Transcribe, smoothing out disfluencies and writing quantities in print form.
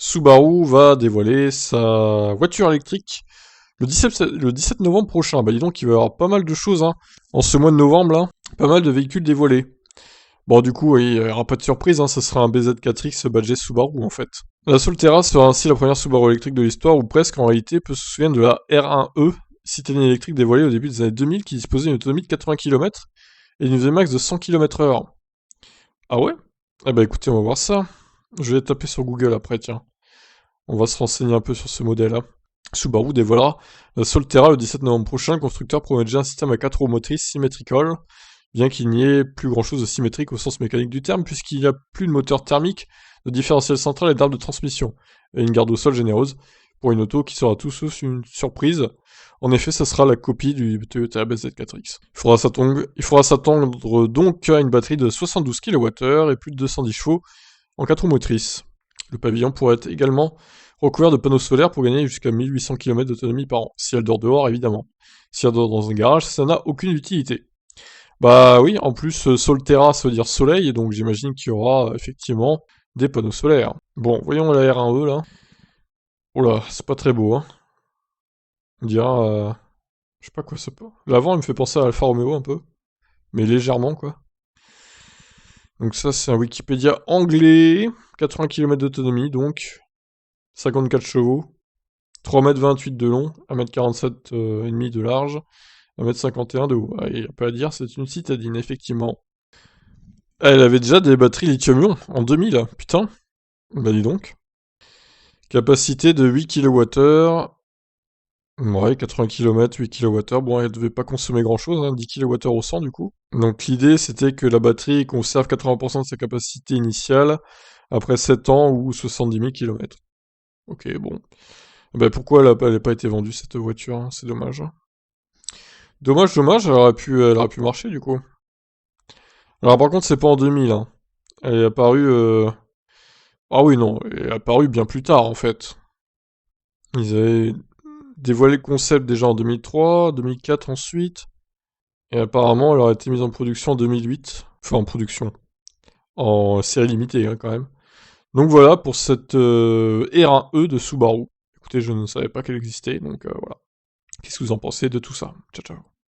Subaru va dévoiler sa voiture électrique le 17 novembre prochain. Bah dis donc, il va y avoir pas mal de choses hein, en ce mois de novembre là. Pas mal de véhicules dévoilés. Bon du coup, oui, il n'y aura pas de surprise, hein, ça sera un BZ4X badgé Subaru en fait. La Solterra sera ainsi la première Subaru électrique de l'histoire, ou presque en réalité, peut se souvenir de la R1E, citadine électrique dévoilée au début des années 2000 qui disposait d'une autonomie de 80 km et d'une VMAX de 100 km/h. Ah ouais? Eh bah écoutez, on va voir ça. Je vais taper sur Google après, tiens. On va se renseigner un peu sur ce modèle-là. Subaru dévoilera la Solterra le 17 novembre prochain. Le constructeur promet déjà un système à 4 roues motrices symmetrical, bien qu'il n'y ait plus grand chose de symétrique au sens mécanique du terme, puisqu'il n'y a plus de moteur thermique, de différentiel central et d'arbre de transmission, et une garde au sol généreuse, pour une auto qui sera tout sauf une surprise. En effet, ça sera la copie du Toyota BZ4X. Il faudra s'attendre donc à une batterie de 72 kWh et plus de 210 chevaux en 4 roues motrices. Le pavillon pourrait être également recouvert de panneaux solaires pour gagner jusqu'à 1800 km d'autonomie par an. Si elle dort dehors, évidemment. Si elle dort dans un garage, ça n'a aucune utilité. Bah oui, en plus, Solterra, ça veut dire soleil, donc j'imagine qu'il y aura effectivement des panneaux solaires. Bon, voyons la R1E là. Oh là, c'est pas très beau, hein. On dira, je sais pas quoi ça peut. L'avant, il me fait penser à Alfa Romeo un peu, mais légèrement quoi. Donc ça, c'est un Wikipédia anglais. 80 km d'autonomie, donc 54 chevaux. 3,28 m de long, 1,47 m et demi de large, 1,51 m de haut. Il n'y a pas à dire, c'est une citadine, effectivement. Elle avait déjà des batteries lithium-ion en 2000, putain. Bah dis donc. Capacité de 8 kWh. Ouais, 80 km, 8 kWh. Bon, elle devait pas consommer grand-chose, hein, 10 kWh au 100 du coup. Donc l'idée, c'était que la batterie conserve 80% de sa capacité initiale après 7 ans ou 70 000 km. Ok, bon. Bah pourquoi elle n'a pas été vendue cette voiture, hein, c'est dommage. Dommage, dommage, elle aurait pu marcher du coup. Alors par contre, c'est pas en 2000, hein. Elle est apparue... Ah oui, non, elle est apparue bien plus tard en fait. Ils avaient dévoilé le concept déjà en 2003, 2004 ensuite, et apparemment elle aurait été mise en production en 2008. Enfin en production, en série limitée hein, quand même. Donc voilà pour cette R1E de Subaru. Écoutez, je ne savais pas qu'elle existait, donc voilà. Qu'est-ce que vous en pensez de tout ça? Ciao ciao.